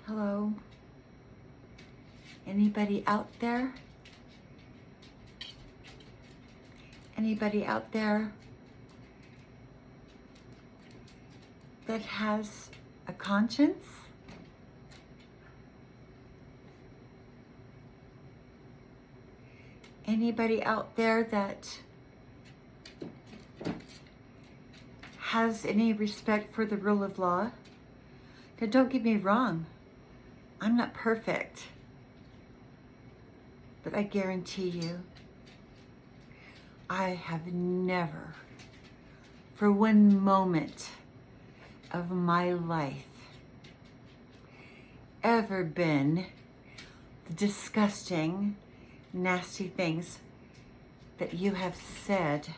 Hello? Anybody out there? Anybody out there that has a conscience? Anybody out there that has any respect for the rule of law? Now, don't get me wrong. I'm not perfect. But I guarantee you, I have never, for one moment of my life, ever been the disgusting, nasty things that you have said.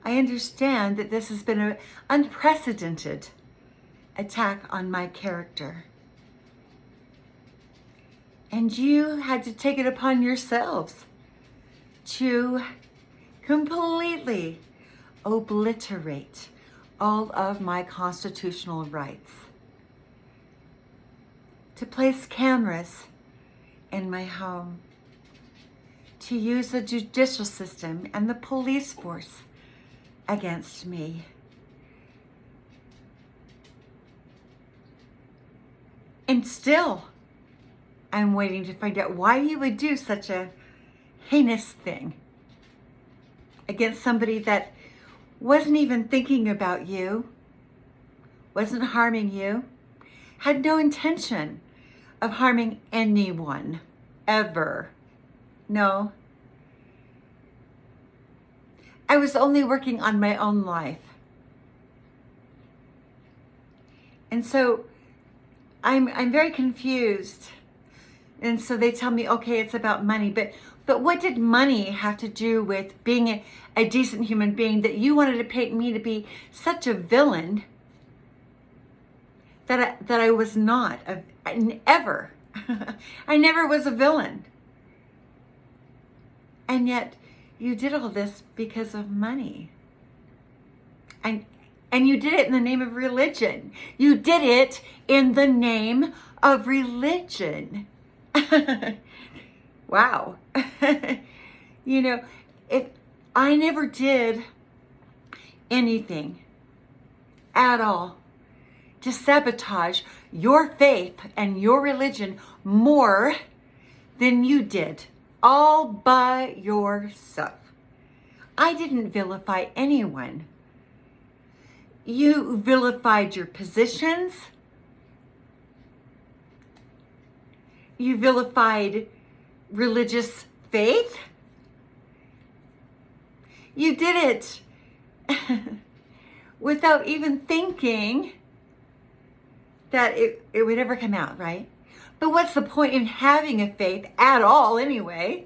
I understand that this has been an unprecedented attack on my character. And you had to take it upon yourselves to completely obliterate all of my constitutional rights. To place cameras in my home. To use the judicial system and the police force against me. And still, I'm waiting to find out why you would do such a heinous thing against somebody that wasn't even thinking about you, wasn't harming you, had no intention of harming anyone, ever. No. I was only working on my own life. And so I'm very confused. And so they tell me, okay, it's about money. But what did money have to do with being a decent human being that you wanted to paint me to be such a villain that I was not ever. I never was a villain. And yet you did all this because of money. And you did it in the name of religion. You did it in the name of religion. Wow. You know, if I never did anything at all to sabotage your faith and your religion more than you did, all by yourself. I didn't vilify anyone. You vilified your positions. You vilified religious faith. You did it without even thinking that it would ever come out, right? But what's the point in having a faith at all anyway,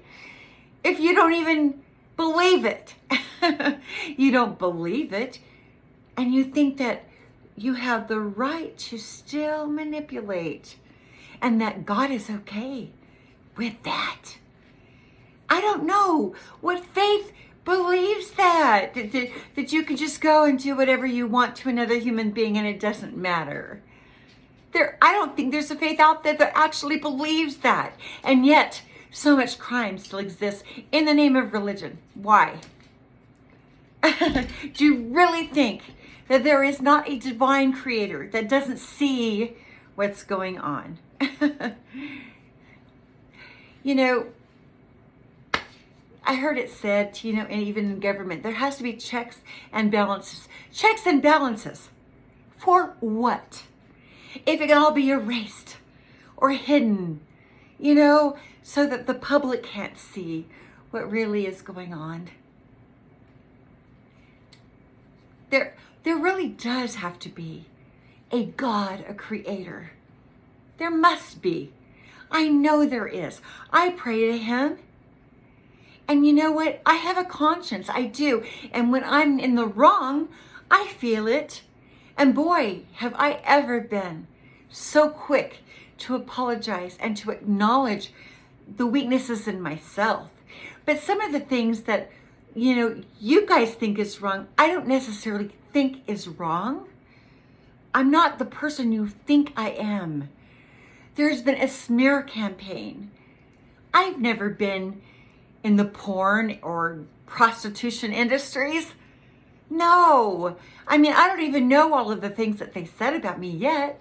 if you don't even believe it? You don't believe it, and you think that you have the right to still manipulate, and that God is okay with that. I don't know what faith believes that you can just go and do whatever you want to another human being and it doesn't matter. I don't think there's a faith out there that actually believes that. And yet, so much crime still exists in the name of religion. Why? Do you really think that there is not a divine creator that doesn't see what's going on? You know, I heard it said, you know, and even in government, there has to be checks and balances. Checks and balances. For what? If it can all be erased or hidden, you know, so that the public can't see what really is going on. There really does have to be a God, a creator. There must be. I know there is. I pray to him. And you know what? I have a conscience. I do. And when I'm in the wrong, I feel it. And boy, have I ever been so quick to apologize and to acknowledge the weaknesses in myself. But some of the things that you guys think is wrong, I don't necessarily think is wrong. I'm not the person you think I am. There's been a smear campaign. I've never been in the porn or prostitution industries. No. I mean, I don't even know all of the things that they said about me yet.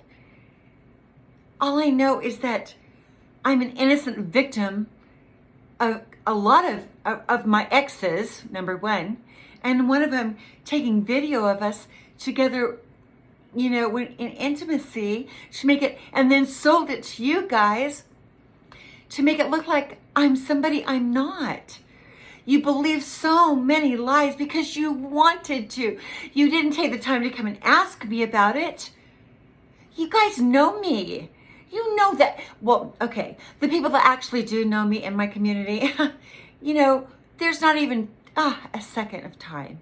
All I know is that I'm an innocent victim of a lot of my exes, number one, and one of them taking video of us together, when in intimacy, to make it, and then sold it to you guys to make it look like I'm somebody I'm not. You believe so many lies because you wanted to. You didn't take the time to come and ask me about it. You guys know me. You know that. Well, okay, the people that actually do know me in my community, there's not even a second of time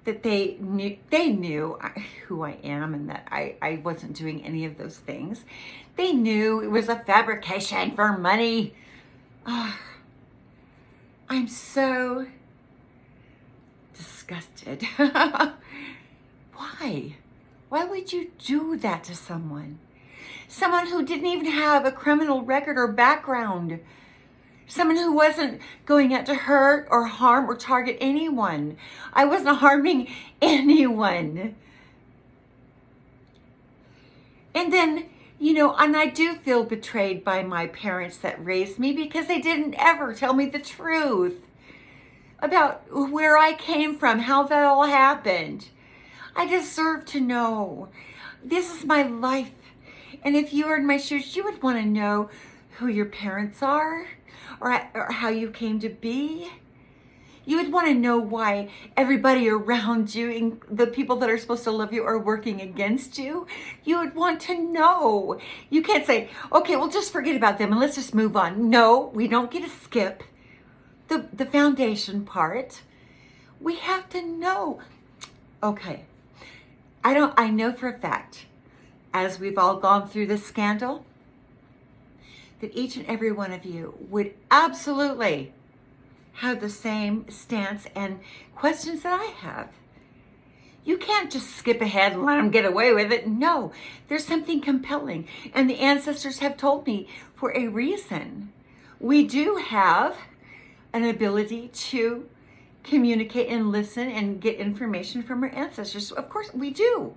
that they knew who I am and that I wasn't doing any of those things. They knew it was a fabrication for money. I'm so disgusted. Why? Why would you do that to someone? Someone who didn't even have a criminal record or background. Someone who wasn't going out to hurt or harm or target anyone. I wasn't harming anyone. And then, and I do feel betrayed by my parents that raised me because they didn't ever tell me the truth about where I came from, how that all happened. I deserve to know. This is my life. And if you were in my shoes, you would want to know who your parents are or how you came to be. You would want to know why everybody around you, the people that are supposed to love you, are working against you. You would want to know. You can't say, okay, well, just forget about them and let's just move on. No, we don't get to skip the foundation part. We have to know. Okay, I know for a fact, as we've all gone through this scandal, that each and every one of you would absolutely have the same stance and questions that I have. You can't just skip ahead and let them get away with it. No, there's something compelling. And the ancestors have told me for a reason. We do have an ability to communicate and listen and get information from our ancestors. Of course we do.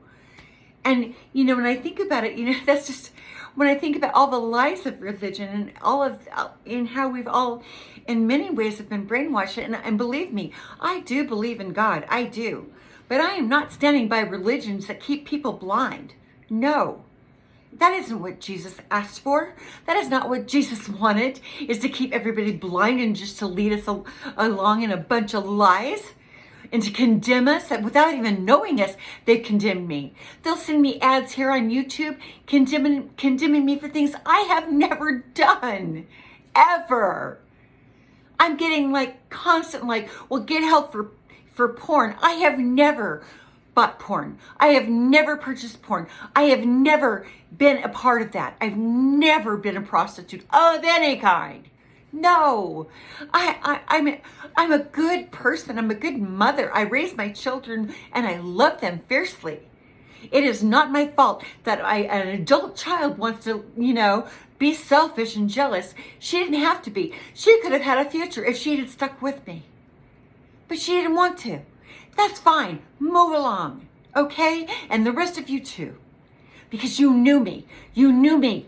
And, when I think about it, that's just, when I think about all the lies of religion and all of, in how we've all, in many ways, have been brainwashed. And believe me, I do believe in God. I do. But I am not standing by religions that keep people blind. No. That isn't what Jesus asked for. That is not what Jesus wanted, is to keep everybody blind and just to lead us along in a bunch of lies. And to condemn us without even knowing us, they've condemned me. They'll send me ads here on YouTube condemning me for things I have never done, ever. I'm getting constant well, get help for porn. I have never bought porn. I have never purchased porn. I have never been a part of that. I've never been a prostitute of any kind. No, I'm a good person. I'm a good mother. I raise my children and I love them fiercely. It is not my fault that an adult child wants to, be selfish and jealous. She didn't have to be. She could have had a future if she had stuck with me. But she didn't want to. That's fine. Move along. Okay? And the rest of you too. Because you knew me. You knew me.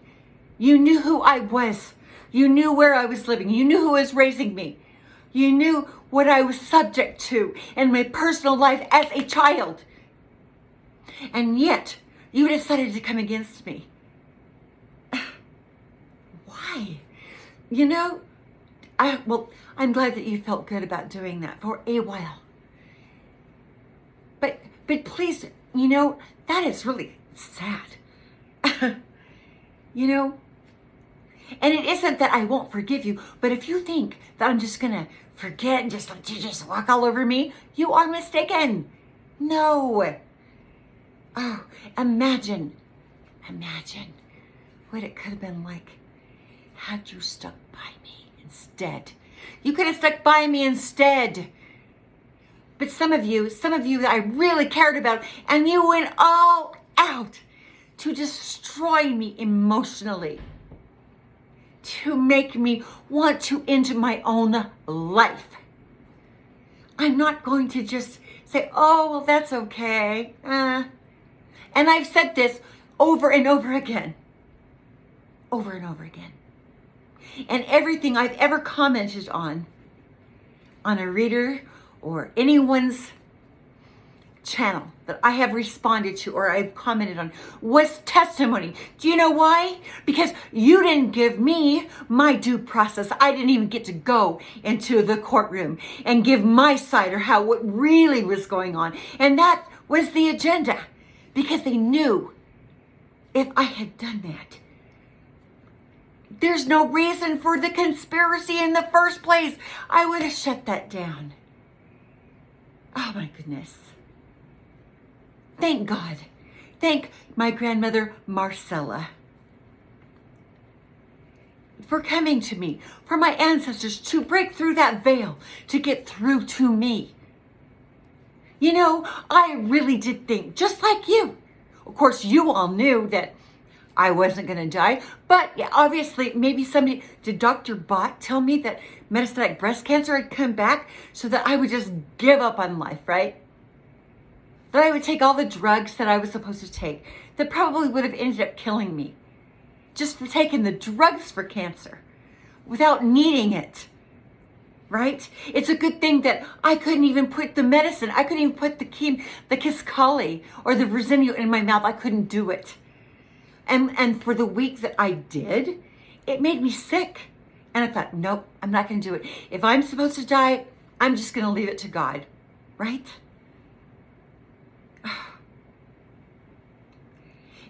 You knew who I was. You knew where I was living. You knew who was raising me. You knew what I was subject to in my personal life as a child. And yet, you decided to come against me. Why? I'm glad that you felt good about doing that for a while. But please, that is really sad. And it isn't that I won't forgive you, but if you think that I'm just going to forget and just let you just walk all over me, you are mistaken. No. Oh, imagine what it could have been like had you stuck by me instead. You could have stuck by me instead. But some of you that I really cared about, and you went all out to destroy me emotionally, to make me want to end my own life. I'm not going to just say, oh, well, that's okay. And I've said this over and over again. Over and over again. And everything I've ever commented on a reader or anyone's channel that I have responded to or I've commented on was testimony. Do you know why? Because you didn't give me my due process. I didn't even get to go into the courtroom and give my side or what really was going on. And that was the agenda, because they knew if I had done that, there's no reason for the conspiracy in the first place. I would have shut that down. Oh my goodness. Thank God. Thank my grandmother, Marcella, for coming to me, for my ancestors to break through that veil, to get through to me. You know, I really did think, just like you. Of course, you all knew that I wasn't going to die, but yeah, obviously, maybe did Dr. Bott tell me that metastatic breast cancer had come back so that I would just give up on life, right? That I would take all the drugs that I was supposed to take that probably would have ended up killing me just for taking the drugs for cancer without needing it, right? It's a good thing that I couldn't even put the medicine, I couldn't even put the Kisqali or the Verzenio in my mouth. I couldn't do it. And for the week that I did, it made me sick. And I thought, nope, I'm not going to do it. If I'm supposed to die, I'm just going to leave it to God, right?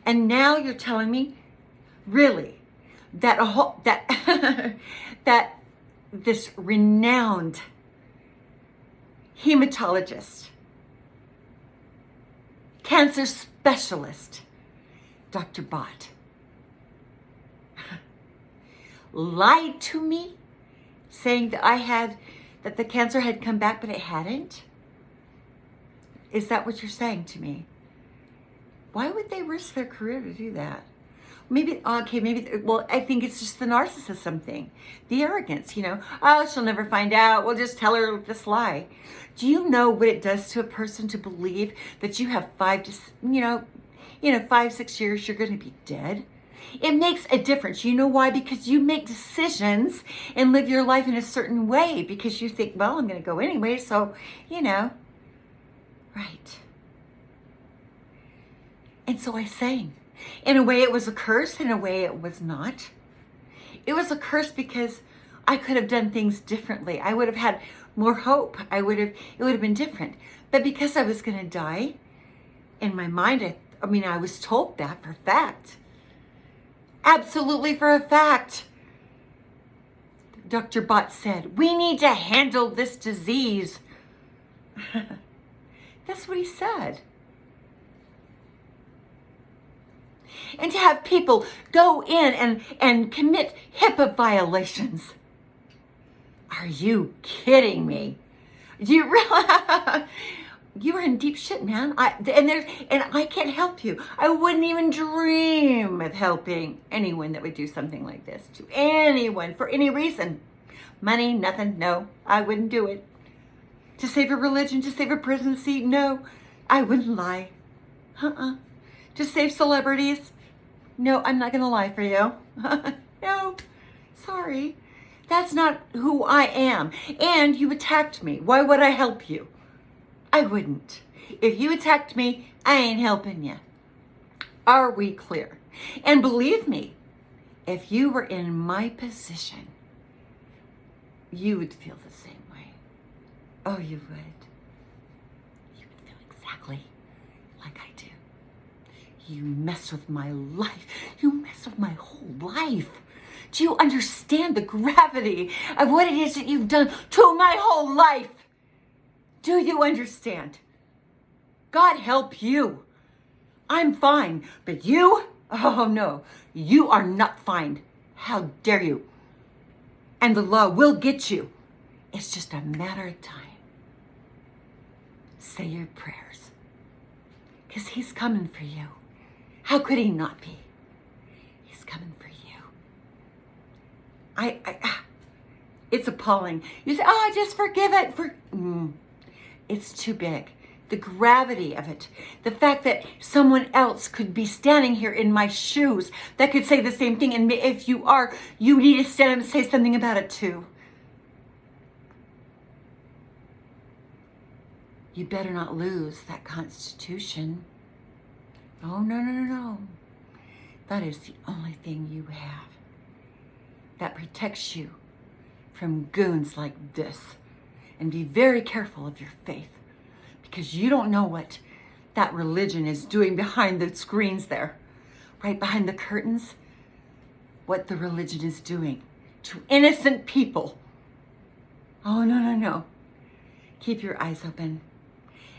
And now you're telling me, really, that that this renowned hematologist, cancer specialist, Dr. Bott, lied to me, saying that that the cancer had come back, but it hadn't? Is that what you're saying to me? Why would they risk their career to do that? Maybe, well, I think it's just the narcissism thing, the arrogance, oh, she'll never find out. We'll just tell her this lie. Do you know what it does to a person to believe that you have 5 to 6 years, you're going to be dead? It makes a difference. You know why? Because you make decisions and live your life in a certain way because you think, well, I'm going to go anyway. So, right. And so I sang. In a way, it was a curse. In a way, it was not. It was a curse because I could have done things differently. I would have had more hope. It would have been different. But because I was going to die, in my mind, I was told that for a fact. Absolutely for a fact. Dr. Bott said, we need to handle this disease. That's what he said. And to have people go in and commit HIPAA violations. Are you kidding me? Do you realize? You are in deep shit, man. I can't help you. I wouldn't even dream of helping anyone that would do something like this to anyone for any reason. Money, nothing. No, I wouldn't do it. To save a religion, to save a prison seat, no, I wouldn't lie. To save celebrities, no, I'm not gonna lie for you. No, sorry. That's not who I am. And you attacked me. Why would I help you? I wouldn't. If you attacked me, I ain't helping you. Are we clear? And believe me, if you were in my position, you would feel the same way. Oh, you would. You would feel exactly like I do. You mess with my life. You mess with my whole life. Do you understand the gravity of what it is that you've done to my whole life? Do you understand? God help you. I'm fine, but you? Oh no, you are not fine. How dare you? And the law will get you. It's just a matter of time. say your prayers. Because he's coming for you. How could he not be? He's coming for you. It's appalling. You say, oh, just forgive it. It's too big. The gravity of it. The fact that someone else could be standing here in my shoes that could say the same thing. And if you are, you need to stand up and say something about it too. You better not lose that Constitution. Oh, no. That is the only thing you have that protects you from goons like this. And be very careful of your faith, because you don't know what that religion is doing behind the screens there, right behind the curtains, what the religion is doing to innocent people. Oh, no. Keep your eyes open.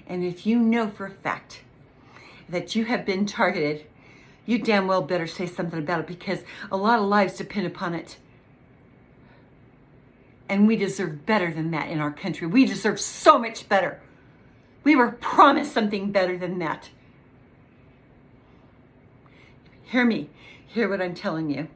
And if you know for a fact that you have been targeted, you damn well better say something about it, because a lot of lives depend upon it. And we deserve better than that in our country. We deserve so much better. We were promised something better than that. Hear me. Hear what I'm telling you.